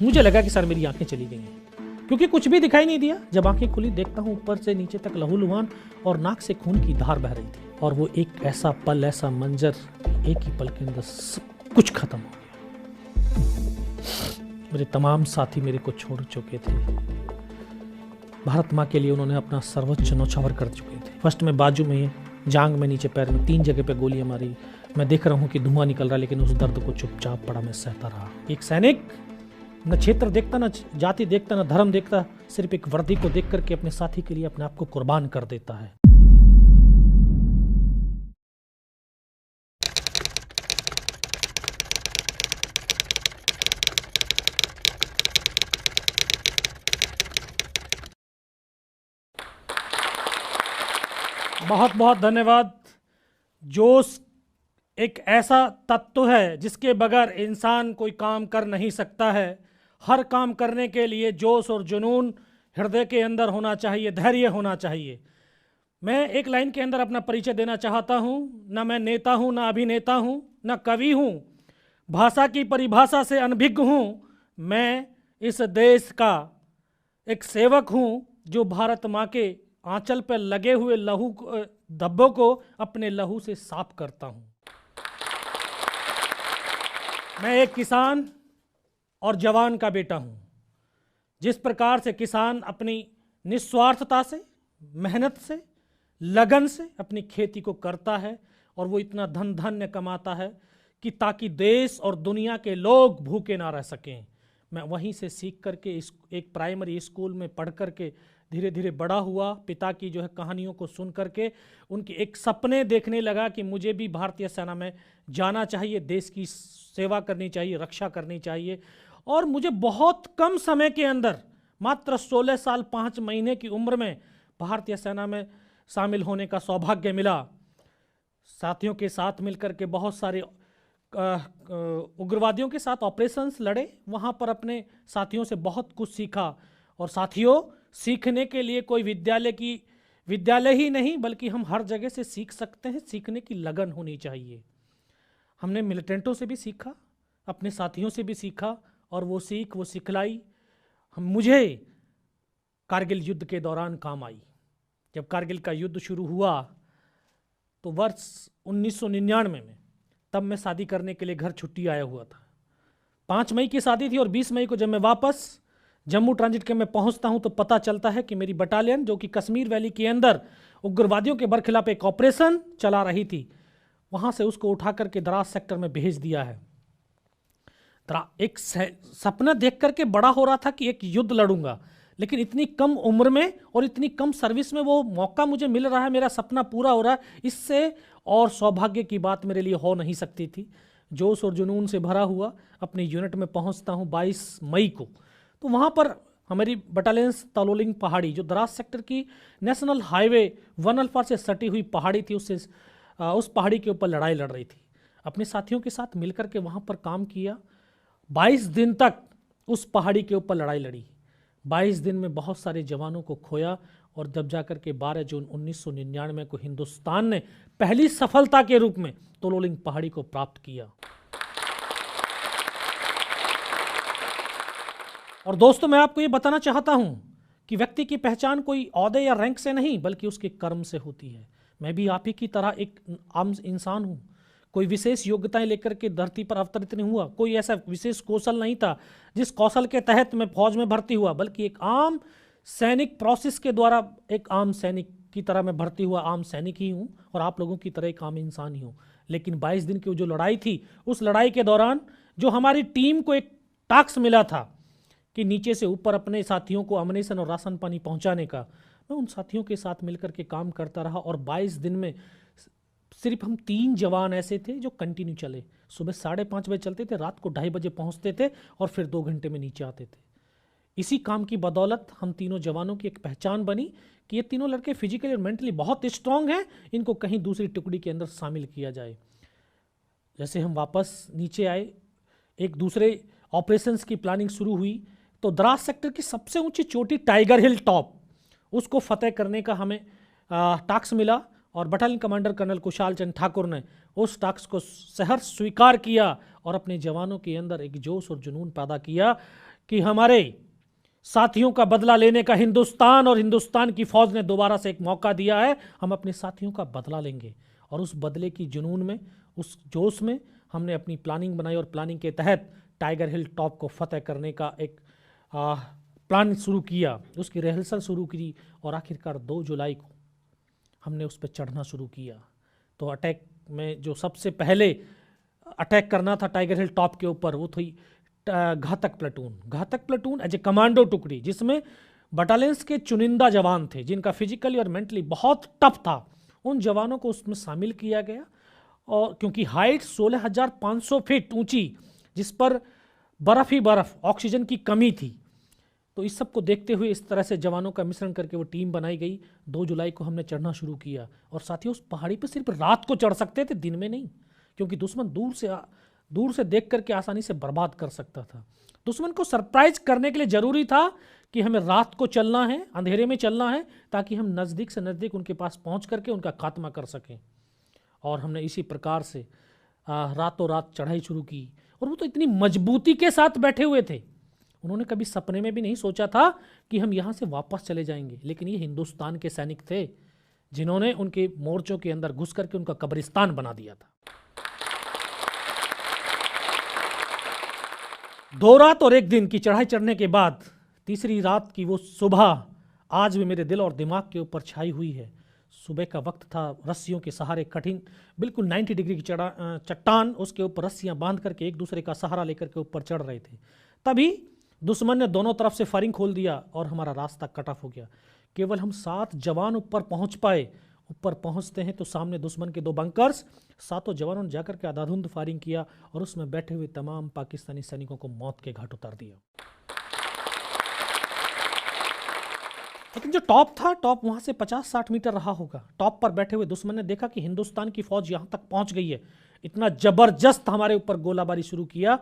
मुझे लगा कि सर मेरी आंखें चली गई हैं, क्योंकि कुछ भी दिखाई नहीं दिया। जब आंखें खुली देखता हूँ ऊपर से नीचे तक लहूलुहान और नाक से खून की धार बह रही थी। और वो एक ऐसा पल, ऐसा मंजर, एक ही पल के अंदर सब कुछ खत्म हो गया। मेरे तमाम साथी मेरे को छोड़ चुके थे। भारत माँ के लिए उन्होंने अपना सर्वोच्च न्यौछावर कर चुके थे। फर्स्ट में बाजू में, जांग में, नीचे पैर में, 3 जगह पे गोलियां मारी। मैं देख रहा हूँ कि धुआं निकल रहा, लेकिन उस दर्द को चुपचाप पड़ा मैं सहता रहा। एक सैनिक न क्षेत्र देखता, न जाति देखता, न धर्म देखता, सिर्फ एक वर्दी को देख करके अपने साथी के लिए अपने आप को कुर्बान कर देता है। बहुत बहुत धन्यवाद। जोश एक ऐसा तत्व है जिसके बगैर इंसान कोई काम कर नहीं सकता है। हर काम करने के लिए जोश और जुनून हृदय के अंदर होना चाहिए, धैर्य होना चाहिए। मैं एक लाइन के अंदर अपना परिचय देना चाहता हूँ। ना मैं नेता हूँ, ना अभिनेता हूँ, ना कवि हूँ, भाषा की परिभाषा से अनभिज्ञ हूँ। मैं इस देश का एक सेवक हूँ जो भारत माँ के आंचल पर लगे हुए लहू धब्बों को अपने लहू से साफ करता हूँ। मैं एक किसान और जवान का बेटा हूँ। जिस प्रकार से किसान अपनी निस्वार्थता से, मेहनत से, लगन से अपनी खेती को करता है और वो इतना धन धान्य कमाता है कि ताकि देश और दुनिया के लोग भूखे ना रह सकें। मैं वहीं से सीख करके एक प्राइमरी स्कूल में पढ़ करके धीरे धीरे बड़ा हुआ। पिता की जो है कहानियों को सुन करके उनके एक सपने देखने लगा कि मुझे भी भारतीय सेना में जाना चाहिए, देश की सेवा करनी चाहिए, रक्षा करनी चाहिए। और मुझे बहुत कम समय के अंदर, मात्र 16 साल 5 महीने की उम्र में भारतीय सेना में शामिल होने का सौभाग्य मिला। साथियों के साथ मिलकर के बहुत सारे उग्रवादियों के साथ ऑपरेशंस लड़े। वहाँ पर अपने साथियों से बहुत कुछ सीखा। और साथियों, सीखने के लिए कोई विद्यालय ही नहीं बल्कि हम हर जगह से सीख सकते हैं। सीखने की लगन होनी चाहिए। हमने मिलिटेंटों से भी सीखा, अपने साथियों से भी सीखा, और वो सिखलाई मुझे कारगिल युद्ध के दौरान काम आई। जब कारगिल का युद्ध शुरू हुआ तो वर्ष 1999 में, तब मैं शादी करने के लिए घर छुट्टी आया हुआ था। 5 मई की शादी थी और 20 मई को जब मैं वापस जम्मू ट्रांजिट के में पहुंचता हूं तो पता चलता है कि मेरी बटालियन, जो कि कश्मीर वैली के अंदर उग्रवादियों के बरखिलाफ एक ऑपरेशन चला रही थी, वहां से उसको उठा करके द्रास सेक्टर में भेज दिया है। एक सपना देख करके बड़ा हो रहा था कि एक युद्ध लड़ूंगा, लेकिन इतनी कम उम्र में और इतनी कम सर्विस में वो मौका मुझे मिल रहा है, मेरा सपना पूरा हो रहा है। इससे और सौभाग्य की बात मेरे लिए हो नहीं सकती थी। जोश और जुनून से भरा हुआ अपनी यूनिट में पहुंचता हूं 22 मई को। तो वहाँ पर हमारी बटालियन तलोलिंग पहाड़ी, जो द्रास सेक्टर की नेशनल हाईवे 1 अल्फा से सटी हुई पहाड़ी थी, उस पहाड़ी के ऊपर लड़ाई लड़ रही थी। अपने साथियों के साथ मिलकर के वहाँ पर काम किया। 22 दिन तक उस पहाड़ी के ऊपर लड़ाई लड़ी। 22 दिन में बहुत सारे जवानों को खोया और जब जाकर के 12 जून 1999 को हिंदुस्तान ने पहली सफलता के रूप में तलोलिंग पहाड़ी को प्राप्त किया। और दोस्तों, मैं आपको ये बताना चाहता हूं कि व्यक्ति की पहचान कोई ओहदे या रैंक से नहीं बल्कि उसके कर्म से होती है। मैं भी आप ही की तरह एक आम इंसान हूं। कोई विशेष योग्यताएं लेकर के धरती पर अवतरित नहीं हुआ। कोई ऐसा विशेष कौशल नहीं था जिस कौशल के तहत मैं फौज में भर्ती हुआ, बल्कि एक आम सैनिक प्रोसेस के द्वारा एक आम सैनिक की तरह मैं भर्ती हुआ आम सैनिक ही हूँ और आप लोगों की तरह एक आम इंसान ही हूँ। लेकिन 22 दिन की जो लड़ाई थी, उस लड़ाई के दौरान जो हमारी टीम को एक टास्क मिला था कि नीचे से ऊपर अपने साथियों को अमनेशन और राशन पानी पहुंचाने का, मैं उन साथियों के साथ मिलकर के काम करता रहा। और 22 दिन में सिर्फ हम 3 जवान ऐसे थे जो कंटिन्यू चले। सुबह 5:30 बजे चलते थे, रात को 2:30 बजे पहुंचते थे और फिर 2 घंटे में नीचे आते थे। इसी काम की बदौलत हम तीनों जवानों की एक पहचान बनी कि ये तीनों लड़के फिजिकली और मेंटली बहुत स्ट्रांग हैं, इनको कहीं दूसरी टुकड़ी के अंदर शामिल किया जाए। जैसे हम वापस नीचे आए, एक दूसरे ऑपरेशंस की प्लानिंग शुरू हुई, तो द्रास सेक्टर की सबसे ऊंची चोटी टाइगर हिल टॉप, उसको फतेह करने का हमें टास्क मिला। और battalion commander colonel Kushal Chand Thakur ने उस टास्क को सहर्ष स्वीकार किया और अपने जवानों के अंदर एक जोश और जुनून पैदा किया कि हमारे साथियों का बदला लेने का हिंदुस्तान और हिंदुस्तान की फौज ने दोबारा से एक मौका दिया है। हम अपने साथियों का बदला लेंगे और उस बदले की जुनून में, उस जोश में हमने अपनी प्लानिंग बनाई और प्लानिंग के तहत टाइगर हिल टॉप को फतेह करने का एक प्लान शुरू किया, उसकी रिहर्सल शुरू की और आखिरकार 2 जुलाई को हमने उस पर चढ़ना शुरू किया। तो अटैक में जो सबसे पहले अटैक करना था टाइगर हिल टॉप के ऊपर, वो थी घातक प्लेटून एज ए कमांडो टुकड़ी, जिसमें बटालियंस के चुनिंदा जवान थे जिनका फिजिकली और मेंटली बहुत टफ था। उन जवानों को उसमें शामिल किया गया और क्योंकि हाइट 16,500 फीट ऊंची, जिस पर बर्फ ही बर्फ, ऑक्सीजन की कमी थी, तो इस सब को देखते हुए इस तरह से जवानों का मिश्रण करके वो टीम बनाई गई। 2 जुलाई को हमने चढ़ना शुरू किया और साथियों उस पहाड़ी पर सिर्फ रात को चढ़ सकते थे, दिन में नहीं, क्योंकि दुश्मन दूर से देख करके आसानी से बर्बाद कर सकता था। दुश्मन को सरप्राइज करने के लिए जरूरी था कि हमें रात को चलना है, अंधेरे में चलना है, ताकि हम नज़दीक से नज़दीक उनके पास पहुंच करके उनका खात्मा कर सकें। और हमने इसी प्रकार से रातों रात चढ़ाई शुरू की। और वो तो इतनी मजबूती के साथ बैठे हुए थे, उन्होंने कभी सपने में भी नहीं सोचा था कि हम यहाँ से वापस चले जाएंगे। लेकिन ये हिंदुस्तान के सैनिक थे जिन्होंने उनके मोर्चों के अंदर घुस करके उनका कब्रिस्तान बना दिया था। 2 रात और 1 दिन की चढ़ाई चढ़ने के बाद तीसरी रात की वो सुबह आज भी मेरे दिल और दिमाग के ऊपर छाई हुई है। सुबह का वक्त था, रस्सियों के सहारे कठिन बिल्कुल 90 डिग्री की चट्टान, उसके ऊपर रस्सियां बांध करके एक दूसरे का सहारा लेकर के ऊपर चढ़ रहे थे। तभी दुश्मन ने दोनों तरफ से फायरिंग खोल दिया और हमारा रास्ता कट ऑफ हो गया। केवल हम 7 जवान ऊपर पहुंच पाए। ऊपर पहुंचते हैं तो सामने दुश्मन के 2 बंकर्स, 7 जवानों ने जाकर के आधाधुंध फायरिंग किया और उसमें बैठे हुए तमाम पाकिस्तानी सैनिकों को मौत के घाट उतार दिया। लेकिन जो टॉप था, टॉप वहां से 50-60 मीटर रहा होगा। टॉप पर बैठे हुए दुश्मन ने देखा कि हिंदुस्तान की फौज यहां तक पहुंच गई है, इतना जबरदस्त हमारे ऊपर गोलाबारी शुरू किया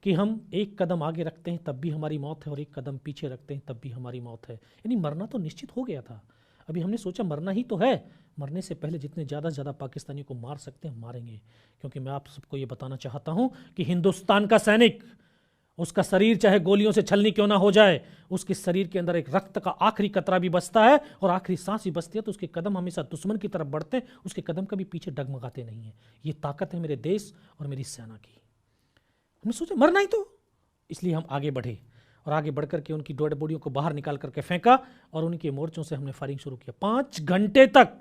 कि हम एक कदम आगे रखते हैं तब भी हमारी मौत है और एक कदम पीछे रखते हैं तब भी हमारी मौत है। यानी मरना तो निश्चित हो गया था। अभी हमने सोचा मरना ही तो है, मरने से पहले जितने ज़्यादा से ज़्यादा पाकिस्तानियों को मार सकते हैं मारेंगे। क्योंकि मैं आप सबको ये बताना चाहता हूँ कि हिंदुस्तान का सैनिक, उसका शरीर चाहे गोलियों से छलनी क्यों ना हो जाए, उसके शरीर के अंदर एक रक्त का आखिरी कतरा भी बचता है और आखिरी सांस भी बचती है, तो उसके कदम हमेशा दुश्मन की तरफ बढ़ते हैं, उसके कदम कभी पीछे डगमगाते नहीं हैं। ये ताकत है मेरे देश और मेरी सेना की। हमने सोचा मरना ही तो, इसलिए हम आगे बढ़े और आगे बढ़ करके उनकी डेड बॉडियों को बाहर निकाल करके फेंका और उनके मोर्चों से हमने फायरिंग शुरू किया। 5 घंटे तक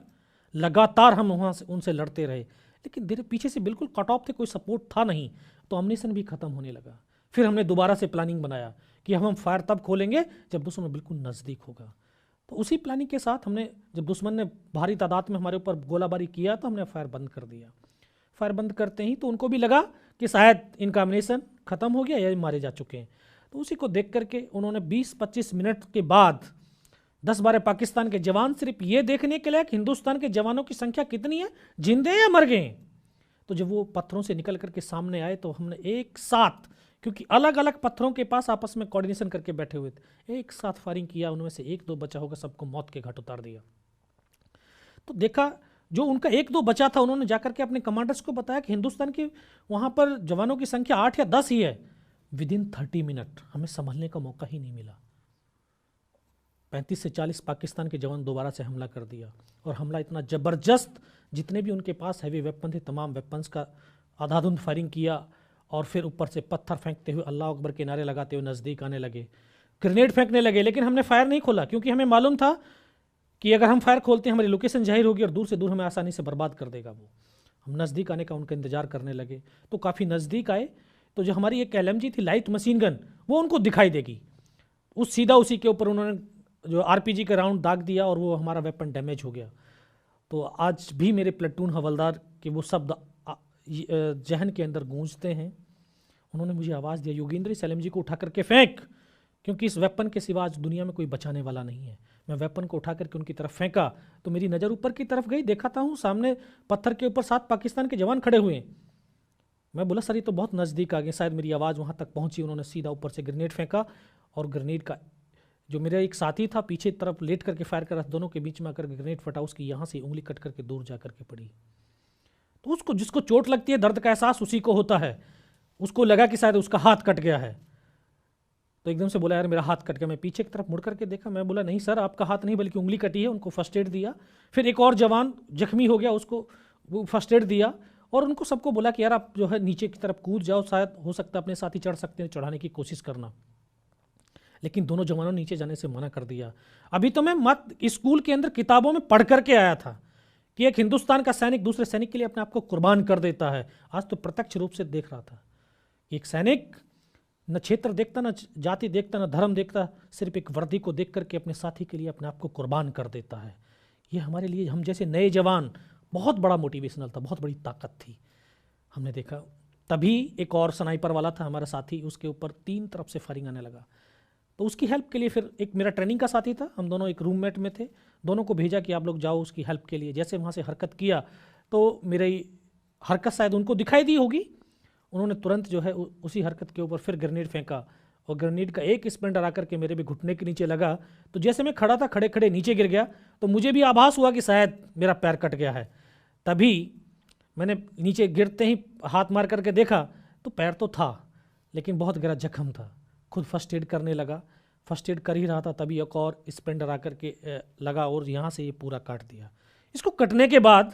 लगातार हम वहाँ से उनसे लड़ते रहे, लेकिन देर पीछे से बिल्कुल कट ऑफ थे, कोई सपोर्ट था नहीं, तो अम्युनिशन भी खत्म होने लगा। फिर हमने दोबारा से प्लानिंग बनाया कि हम फायर तब खोलेंगे जब दुश्मन बिल्कुल नज़दीक होगा। तो उसी प्लानिंग के साथ हमने, जब दुश्मन ने भारी तादाद में हमारे ऊपर गोलाबारी किया तो हमने फायर बंद कर दिया। फायर बंद करते ही तो उनको भी लगा कि शायद इनका अम्युनिशन ख़त्म हो गया या मारे जा चुके हैं। तो उसी को देख करके उन्होंने 20-25 मिनट के बाद 10-12 पाकिस्तान के जवान सिर्फ ये देखने के लिए कि हिंदुस्तान के जवानों की संख्या कितनी है, जिंदे या मर गए, तो जब वो पत्थरों से निकल करके सामने आए तो हमने एक साथ, क्योंकि अलग अलग पत्थरों के पास आपस में कोऑर्डिनेशन करके बैठे हुए थे, एक साथ फायरिंग किया। उनमें से 1-2 बचा होगा, सबको मौत के घाट उतार दिया। तो देखा जो उनका 1-2 बचा था, उन्होंने जाकर के अपने कमांडर्स को बताया कि हिंदुस्तान के वहाँ पर जवानों की संख्या 8 या 10 ही है। विदिन 30 मिनट हमें संभलने का मौका ही नहीं मिला। 35 से 40 पाकिस्तान के जवान दोबारा से हमला कर दिया और हमला इतना ज़बरदस्त, जितने भी उनके पास हैवी वेपन थे तमाम वेपन्स का आधाधुंध फायरिंग किया और फिर ऊपर से पत्थर फेंकते हुए अल्लाह अकबर के नारे लगाते हुए नज़दीक आने लगे, ग्रेनेड फेंकने लगे। लेकिन हमने फायर नहीं खोला क्योंकि हमें मालूम था कि अगर हम फायर खोलते हैं हमारी लोकेशन जाहिर होगी और दूर से दूर हमें आसानी से बर्बाद कर देगा वो। हम नज़दीक आने का उनका इंतजार करने लगे, तो काफ़ी नज़दीक आए तो जो हमारी एक LMG थी, लाइट मशीन गन, वो उनको दिखाई देगी। सीधा उसी के ऊपर उन्होंने जो RPG का राउंड दाग दिया और वो हमारा वेपन डैमेज हो गया। तो आज भी मेरे प्लेटून हवलदार के वो शब्द जहन के अंदर गूंजते हैं। उन्होंने मुझे आवाज़ दिया, योगेंद्र इस LMG को उठा करके फेंक, क्योंकि इस वेपन के सिवा आज दुनिया में कोई बचाने वाला नहीं है। मैं वेपन को उठा करके उनकी तरफ फेंका तो मेरी नज़र ऊपर की तरफ गई, देखा था हूँ सामने पत्थर के ऊपर 7 पाकिस्तान के जवान खड़े हुए हैं। मैं बोला सर ये तो बहुत नज़दीक आ गए, शायद मेरी आवाज़ वहाँ तक पहुँची। उन्होंने सीधा ऊपर से ग्रेनेड फेंका और ग्रेनेड का जो मेरा एक साथी था पीछे तरफ लेट करके फायर कर रहा था, दोनों के बीच में आकर ग्रेनेड फटा, उसकी यहाँ से उंगली कट करके दूर जा करके पड़ी। तो उसको, जिसको चोट लगती है दर्द का एहसास उसी को होता है, उसको लगा कि शायद उसका हाथ कट गया है। तो एकदम से बोला यार मेरा हाथ कट गया। मैं पीछे की तरफ मुड़ करके देखा, मैं बोला नहीं सर आपका हाथ नहीं बल्कि उंगली कटी है। उनको फर्स्ट एड दिया। फिर एक और जवान जख्मी हो गया, उसको वो फर्स्ट एड दिया और उनको सबको बोला कि यार आप जो है नीचे की तरफ कूद जाओ, शायद हो सकता है अपने साथी चढ़ सकते हैं, चढ़ाने की कोशिश करना। लेकिन दोनों जवानों ने नीचे जाने से मना कर दिया। अभी तो मैं मत स्कूल के अंदर किताबों में पढ़ करके आया था कि एक हिंदुस्तान का सैनिक दूसरे सैनिक के लिए अपने आप को कुर्बान कर देता है। आज तो प्रत्यक्ष रूप से देख रहा था कि एक सैनिक न क्षेत्र देखता, न जाति देखता, न धर्म देखता, सिर्फ एक वर्दी को देख करके अपने साथी के लिए अपने आप को कुर्बान कर देता है। ये हमारे लिए, हम जैसे नए जवान, बहुत बड़ा मोटिवेशनल था, बहुत बड़ी ताकत थी। हमने देखा तभी एक और स्नाइपर वाला था हमारा साथी, उसके ऊपर 3 तरफ से फायरिंग आने लगा। तो उसकी हेल्प के लिए फिर एक मेरा ट्रेनिंग का साथी था, हम दोनों एक रूममेट में थे, दोनों को भेजा कि आप लोग जाओ उसकी हेल्प के लिए। जैसे वहाँ से हरकत किया तो मेरी हरकत शायद उनको दिखाई दी होगी, उन्होंने तुरंत जो है उसी हरकत के ऊपर फिर ग्रेनेड फेंका और ग्रेनेड का एक स्प्लिंटर आकर के मेरे भी घुटने के नीचे लगा। तो जैसे मैं खड़ा था, खड़े खड़े नीचे गिर गया। तो मुझे भी आभास हुआ कि शायद मेरा पैर कट गया है। तभी मैंने नीचे गिरते ही हाथ मार करके देखा तो पैर तो था लेकिन बहुत गहरा जख्म था। खुद फर्स्ट एड करने लगा, फर्स्ट एड कर ही रहा था तभी एक और स्प्लिंटर आकर के लगा और यहाँ से ये पूरा काट दिया। इसको कटने के बाद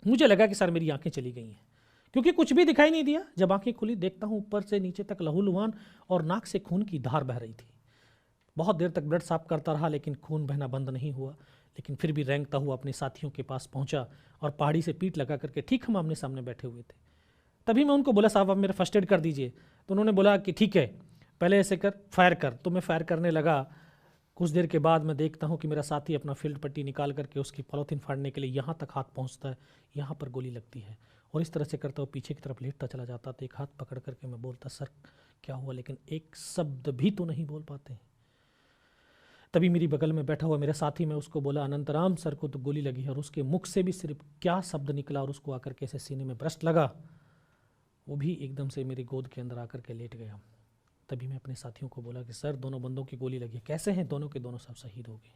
मुझे लगा कि सर मेरी आंखें चली गई हैं, क्योंकि कुछ भी दिखाई नहीं दिया। जब आंखें खुली देखता हूँ ऊपर से नीचे तक लहूलुहान और नाक से खून की धार बह रही थी। बहुत देर तक ब्लड साफ करता रहा लेकिन खून बहना बंद नहीं हुआ। लेकिन फिर भी रेंगता हुआ अपने साथियों के पास पहुंचा और पहाड़ी से पीठ लगा करके, ठीक हम आमने सामने बैठे हुए थे, तभी मैं उनको बोला साहब आप मेरा फर्स्ट एड कर दीजिए। तो उन्होंने बोला कि ठीक है पहले ऐसे कर, फायर कर। तो मैं फायर करने लगा। कुछ देर के बाद मैं देखता हूँ कि मेरा साथी अपना फील्ड पट्टी निकाल करके उसकी पॉलीथीन फाड़ने के लिए यहाँ तक हाथ पहुँचता है, यहाँ पर गोली लगती है और इस तरह से करता हुआ पीछे की तरफ लेटता चला जाता। तो एक हाथ पकड़ करके मैं बोलता सर क्या हुआ, लेकिन एक शब्द भी तो नहीं बोल पाते। तभी मेरी बगल में बैठा हुआ मेरा साथी, मैं उसको बोला अनंतराम सर को तो गोली लगी है, और उसके मुख से भी सिर्फ क्या शब्द निकला और उसको आकर के ऐसे सीने में ब्रस्ट लगा, वो भी एकदम से मेरी गोद के अंदर आकर के लेट गया। तभी मैं अपने साथियों को बोला कि सर दोनों बंदों की गोली लगी है, कैसे हैं? दोनों के दोनों सब शहीद हो गए।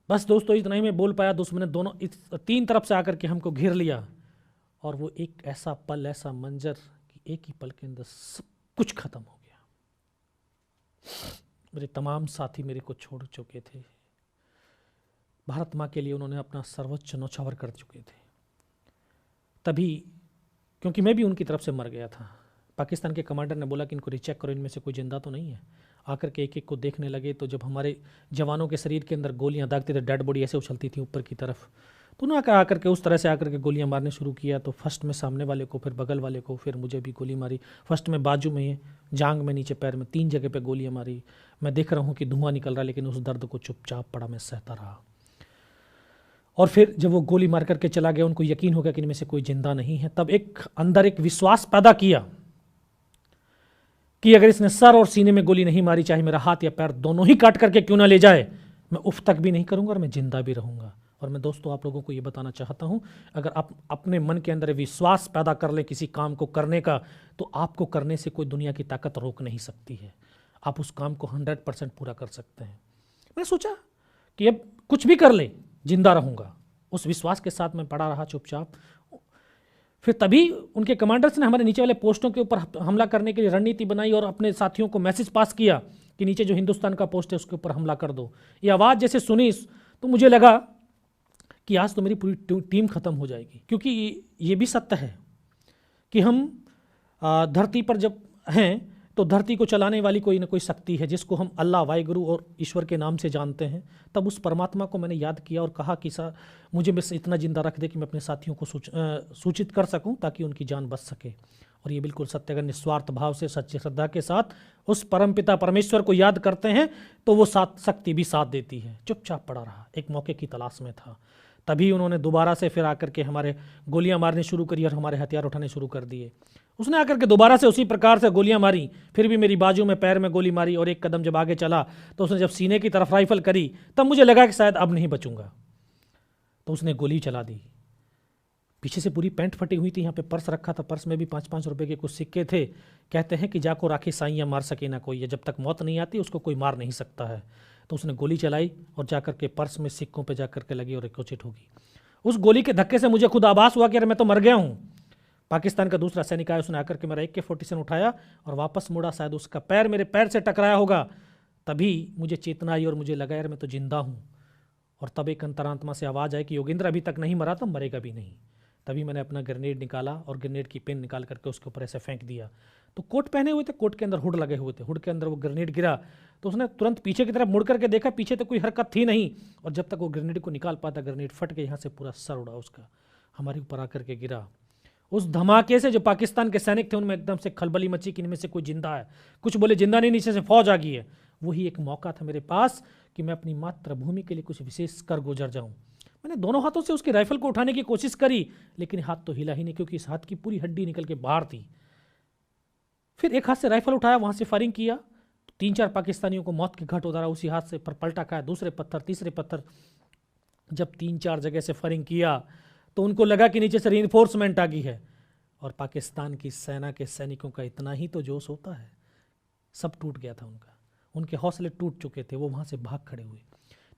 बस दोस्तों इतना ही मैं बोल पाया। दुश्मन ने दोनों 3 तरफ से आकर के हमको घेर लिया और वो एक ऐसा पल, ऐसा मंजर कि एक ही पल के अंदर सब कुछ खत्म हो गया। मेरे तमाम साथी मेरे को छोड़ चुके थे, भारत माँ के लिए उन्होंने अपना सर्वोच्च न्यौछावर कर चुके थे। तभी क्योंकि मैं भी उनकी तरफ से मर गया था, पाकिस्तान के कमांडर ने बोला कि इनको रिचेक करो, इनमें से कोई जिंदा तो नहीं है। आकर के एक एक को देखने लगे तो जब हमारे जवानों के शरीर के अंदर गोलियां दागते थे, डेड बॉडी ऐसे उछलती थी ऊपर की तरफ, तो उन्होंने आकर के उस तरह से आकर के गोलियां मारने शुरू किया। तो फर्स्ट में सामने वाले को, फिर बगल वाले को, फिर मुझे भी गोली मारी। फर्स्ट में बाजू में, जांग में, नीचे पैर में, 3 जगह पे गोलियां मारी। मैं देख रहा हूँ कि धुआं निकल रहा, लेकिन उस दर्द को चुपचाप पड़ा मैं सहता रहा। और फिर जब वो गोली मार करके चला गया, उनको यकीन हो गया कि इनमें से कोई जिंदा नहीं है। तब एक अंदर एक विश्वास पैदा किया कि अगर इसने सर और सीने में गोली नहीं मारी, चाहे मेरा हाथ या पैर दोनों ही काट करके क्यों ना ले जाए, मैं उफ तक भी नहीं करूंगा और मैं जिंदा भी रहूंगा। और मैं दोस्तों आप लोगों को ये बताना चाहता हूं, अगर आप अपने मन के अंदर विश्वास पैदा कर लें किसी काम को करने का, तो आपको करने से कोई दुनिया की ताकत रोक नहीं सकती है। आप उस काम को 100% पूरा कर सकते हैं। मैंने सोचा कि अब कुछ भी कर ले, जिंदा रहूंगा। उस विश्वास के साथ मैं पड़ा रहा चुपचाप। फिर तभी उनके कमांडर्स ने हमारे नीचे वाले पोस्टों के ऊपर हमला करने के लिए रणनीति बनाई और अपने साथियों को मैसेज पास किया कि नीचे जो हिंदुस्तान का पोस्ट है उसके ऊपर हमला कर दो। ये आवाज़ जैसे सुनी तो मुझे लगा कि आज तो मेरी पूरी टीम खत्म हो जाएगी, क्योंकि ये भी सत्य है कि हम धरती पर जब हैं तो धरती को चलाने वाली कोई ना कोई शक्ति है, जिसको हम अल्लाह, वाहिगुरु और ईश्वर के नाम से जानते हैं। तब उस परमात्मा को मैंने याद किया और कहा कि सर मुझे बस इतना जिंदा रख दे कि मैं अपने साथियों को सूचित कर सकूं ताकि उनकी जान बच सके। और ये बिल्कुल सत्य, अगर निस्वार्थ भाव से सच्ची श्रद्धा के साथ उस परमपिता परमेश्वर को याद करते हैं तो वो शक्ति भी साथ देती है। चुपचाप पड़ा रहा, एक मौके की तलाश में था। तभी उन्होंने दोबारा से फिर आकर के हमारे गोलियां मारनी शुरू करी और हमारे हथियार उठाने शुरू कर दिए। उसने आकर के दोबारा से उसी प्रकार से गोलियां मारी, फिर भी मेरी बाजू में, पैर में गोली मारी। और एक कदम जब आगे चला तो उसने जब सीने की तरफ राइफल करी, तब मुझे लगा कि शायद अब नहीं बचूंगा। तो उसने गोली चला दी। पीछे से पूरी पैंट फटी हुई थी, यहाँ पे पर्स रखा था, पर्स में भी 5-5 रुपए के कुछ सिक्के थे। कहते हैं कि जाको राखी साइयाँ मार सके ना कोई, जब तक मौत नहीं आती उसको कोई मार नहीं सकता है। तो उसने गोली चलाई और जाकर के पर्स में सिक्कों पे जाकर के लगी और रिकोचिट होगी। उस गोली के धक्के से मुझे खुद आभास हुआ कि अरे मैं तो मर गया हूँ। पाकिस्तान का दूसरा सैनिक आया, उसने आकर के मेरा AK-47 उठाया और वापस मुड़ा, शायद उसका पैर मेरे पैर से टकराया होगा, तभी मुझे चेतना आई और मुझे लगा यार मैं तो जिंदा हूँ। और तब एक अंतरात्मा से आवाज़ आई कि योगेंद्र अभी तक नहीं मरा तो मरेगा भी नहीं। तभी मैंने अपना ग्रेनेड निकाला और ग्रेनेड की पिन निकाल करके उसके ऊपर ऐसे फेंक दिया। तो कोट पहने हुए थे, कोट के अंदर हुड लगे हुए थे, हुड के अंदर वो ग्रेनेड गिरा तो उसने तुरंत पीछे की तरफ मुड़ करके देखा, पीछे तो कोई हरकत थी नहीं, और जब तक वो ग्रेनेड को निकाल पाता ग्रेनेड फट के यहाँ से पूरा सर उड़ा उसका, हमारे ऊपर आकर के गिरा। उस धमाके से जो पाकिस्तान के सैनिक थे उनमें एकदम से खलबली मची कि इनमें से कोई जिंदा है, कुछ बोले जिंदा नहीं, नीचे से फौज आ गई है। वही एक मौका था मेरे पास कि मैं अपनी मातृभूमि के लिए कुछ विशेष कर गुजर जाऊं। मैंने दोनों हाथों से उसकी राइफल को उठाने की कोशिश करी, लेकिन हाथ तो हिला ही नहीं, क्योंकि इस हाथ की पूरी हड्डी निकल के बाहर थी। फिर एक हाथ से राइफल उठाया, वहां से फायरिंग किया, 3-4 पाकिस्तानियों को मौत के घाट उतारा उसी हाथ से, पर पलटा खाया, दूसरे पत्थर, तीसरे पत्थर। जब 3-4 जगह से फायरिंग किया तो उनको लगा कि नीचे से रीइंफोर्समेंट आ गई है, और पाकिस्तान की सेना के सैनिकों का इतना ही तो जोश होता है, सब टूट गया था उनका, उनके हौसले टूट चुके थे, वो वहां से भाग खड़े हुए।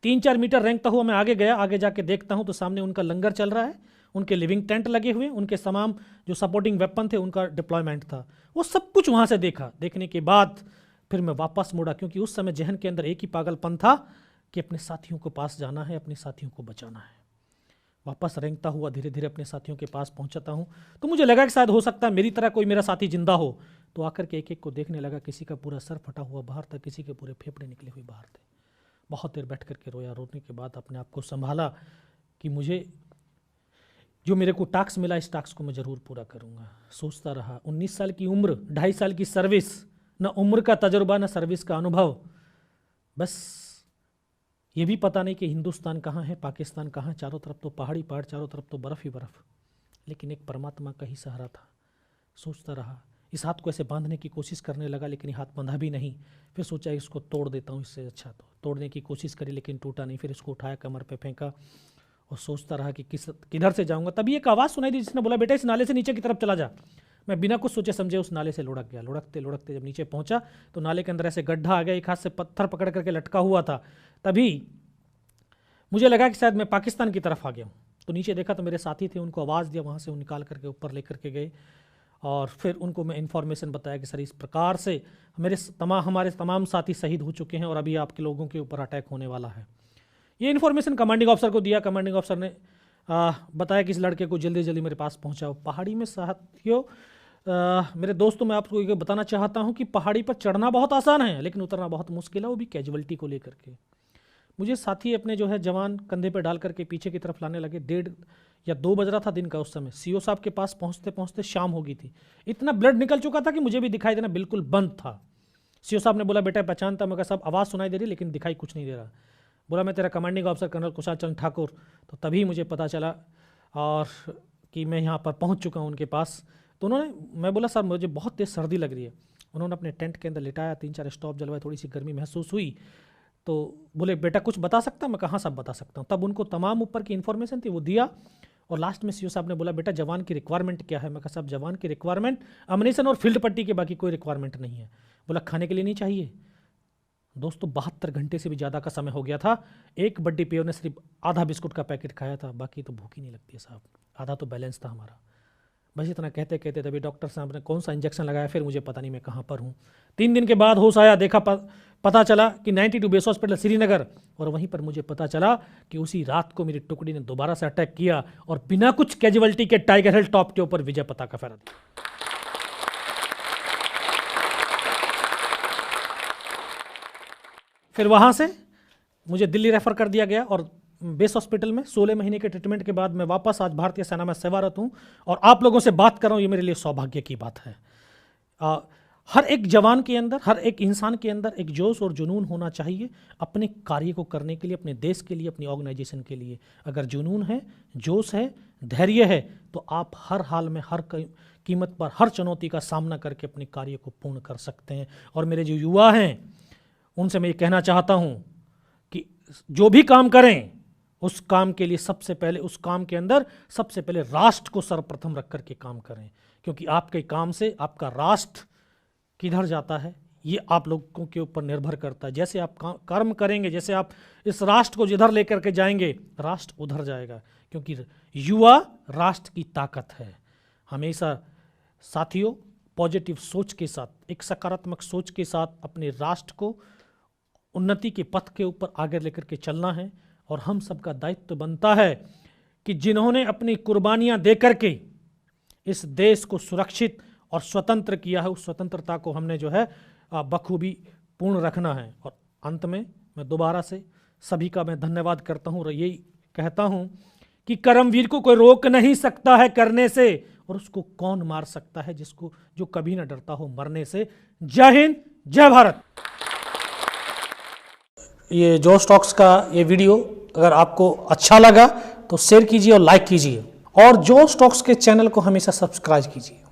3-4 मीटर रेंगता हुआ मैं आगे गया, आगे जाके देखता हूं तो सामने उनका लंगर चल रहा है, उनके लिविंग टेंट लगे हुए, उनके तमाम जो सपोर्टिंग वेपन थे उनका डिप्लॉयमेंट था, वो सब कुछ वहां से देखा। देखने के बाद फिर मैं वापस मुड़ा, क्योंकि उस समय जहन के अंदर एक ही पागलपन था कि अपने साथियों को पास जाना है, अपने साथियों को बचाना है। वापस रेंगता हुआ धीरे धीरे अपने साथियों के पास पहुंचता हूं, तो मुझे लगा कि शायद हो सकता है मेरी तरह कोई मेरा साथी जिंदा हो, तो आकर के एक एक को देखने लगा। किसी का पूरा सर फटा हुआ बाहर था, किसी के पूरे फेफड़े निकले हुए बाहर थे। बहुत देर बैठ करके रोया, रोने के बाद अपने आप को संभाला कि मुझे जो मेरे को टास्क मिला, इस टास्क को मैं ज़रूर पूरा करूँगा। सोचता रहा, 19 साल की उम्र, 2.5 साल की सर्विस, न उम्र का तजुर्बा न सर्विस का अनुभव, बस ये भी पता नहीं कि हिंदुस्तान कहाँ है, पाकिस्तान कहाँ है, चारों तरफ तो पहाड़ी पहाड़, चारों तरफ तो बर्फ़ ही बर्फ़, लेकिन एक परमात्मा का ही सहारा था। सोचता रहा, इस हाथ को ऐसे बांधने की कोशिश करने लगा, लेकिन हाथ बंधा भी नहीं। फिर सोचा इसको तोड़ देता हूँ, इससे अच्छा तो तोड़ने की कोशिश करी, लेकिन टूटा नहीं। फिर इसको उठाया, कमर पे फेंका और सोचता रहा कि किधर से जाऊँगा। तभी एक आवाज़ सुनाई दी जिसने बोला, बेटा इस नाले से नीचे की तरफ चला जा। मैं बिना कुछ सोचे समझे उस नाले से लुढ़क गया। लुढ़कते लुढ़कते जब नीचे पहुंचा तो नाले के अंदर ऐसे गड्ढा आ गया, एक हाथ से पत्थर पकड़ करके लटका हुआ था। तभी मुझे लगा कि शायद मैं पाकिस्तान की तरफ आ गया हूँ, तो नीचे देखा तो मेरे साथी थे, उनको आवाज़ दिया, वहाँ से वो निकाल करके ऊपर लेकर के गए, और फिर उनको मैं इन्फॉर्मेशन बताया कि सर इस प्रकार से हमारे तमाम साथी शहीद हो चुके हैं और अभी आपके लोगों के ऊपर अटैक होने वाला है। ये इन्फॉर्मेशन कमांडिंग ऑफिसर को दिया। कमांडिंग ऑफिसर ने बताया कि इस लड़के को जल्दी जल्दी मेरे पास पहुँचाओ। पहाड़ी में साथियों, मेरे दोस्तों, मैं आपको ये बताना चाहता हूँ कि पहाड़ी पर चढ़ना बहुत आसान है, लेकिन उतरना बहुत मुश्किल है, वो भी कैजुअलिटी को लेकर के। मुझे साथी अपने जो है जवान कंधे पे डाल करके पीछे की तरफ लाने लगे। 1:30 या 2 बज रहा था दिन का उस समय। सीओ साहब के पास पहुंचते पहुंचते शाम हो गई थी। इतना ब्लड निकल चुका था कि मुझे भी दिखाई देना बिल्कुल बंद था। सीओ साहब ने बोला, बेटा पहचानता? मैं कहा साहब आवाज़ सुनाई दे रही लेकिन दिखाई कुछ नहीं दे रहा। बोला, मैं तेरा commanding officer colonel Kushal Chandra Thakur. तो तभी मुझे पता चला और कि मैं यहाँ पर पहुँच चुका हूँ उनके पास। तो मैं बोला सर मुझे बहुत तेज़ सर्दी लग रही है। उन्होंने अपने टेंट के अंदर लिटाया, 3-4 स्टॉप जलवाए, थोड़ी सी गर्मी महसूस हुई। तो बोले, बेटा कुछ बता सकता? मैं कहाँ सब बता सकता हूँ। तब उनको तमाम ऊपर की इन्फॉर्मेशन थी वो दिया, और लास्ट में सीओ साहब ने बोला, बेटा जवान की रिक्वायरमेंट क्या है? मैं कहा साहब जवान की रिक्वायरमेंट अम्युनिशन और फील्ड पट्टी के बाकी कोई रिक्वायरमेंट नहीं है। बोला, खाने के लिए नहीं चाहिए? दोस्तों 72 घंटे से भी ज़्यादा का समय हो गया था। एक बड्डी पेयर ने सिर्फ आधा बिस्कुट का पैकेट खाया था, बाकी तो भूख ही नहीं लगती है साहब, आधा तो बैलेंस था हमारा। बस इतना कहते कहते तभी डॉक्टर साहब ने कौन सा इंजेक्शन लगाया, फिर मुझे पता नहीं मैं कहाँ पर हूँ। 3 दिन के बाद होश आया, देखा पता चला कि 92 बेस हॉस्पिटल श्रीनगर, और वहीं पर मुझे पता चला कि उसी रात को मेरी टुकड़ी ने दोबारा से अटैक किया और बिना कुछ कैजुअलिटी के टाइगर हिल टॉप के ऊपर विजय पताका फहरा दिया। फिर वहाँ से मुझे दिल्ली रेफर कर दिया गया और बेस हॉस्पिटल में 16 महीने के ट्रीटमेंट के बाद मैं वापस आज भारतीय सेना में सेवारत हूँ और आप लोगों से बात कर रहा हूँ। ये मेरे लिए सौभाग्य की बात है। हर एक जवान के अंदर, हर एक इंसान के अंदर एक जोश और जुनून होना चाहिए अपने कार्य को करने के लिए, अपने देश के लिए, अपनी ऑर्गेनाइजेशन के लिए। अगर जुनून है, जोश है, धैर्य है, तो आप हर हाल में, हर कीमत पर, हर चुनौती का सामना करके अपने कार्य को पूर्ण कर सकते हैं। और मेरे जो युवा हैं उनसे मैं ये कहना चाहता हूँ कि जो भी काम करें उस काम के लिए सबसे पहले, उस काम के अंदर सबसे पहले राष्ट्र को सर्वप्रथम रख करके काम करें, क्योंकि आपके काम से आपका राष्ट्र किधर जाता है ये आप लोगों के ऊपर निर्भर करता है। जैसे आप कर्म करेंगे, जैसे आप इस राष्ट्र को जिधर लेकर के जाएंगे, राष्ट्र उधर जाएगा, क्योंकि युवा राष्ट्र की ताकत है। हमेशा साथियों पॉजिटिव सोच के साथ, एक सकारात्मक सोच के साथ अपने राष्ट्र को उन्नति के पथ के ऊपर आगे लेकर के चलना है। और हम सबका दायित्व बनता है कि जिन्होंने अपनी कुर्बानियां दे करके इस देश को सुरक्षित और स्वतंत्र किया है, उस स्वतंत्रता को हमने जो है बखूबी पूर्ण रखना है। और अंत में मैं दोबारा से सभी का मैं धन्यवाद करता हूँ और यही कहता हूँ कि कर्मवीर को कोई रोक नहीं सकता है करने से, और उसको कौन मार सकता है जिसको जो कभी ना डरता हो मरने से। जय हिंद, जय भारत। ये जोश टॉक्स का ये वीडियो अगर आपको अच्छा लगा तो शेयर कीजिए और लाइक कीजिए, और जोश टॉक्स के चैनल को हमेशा सब्सक्राइब कीजिए।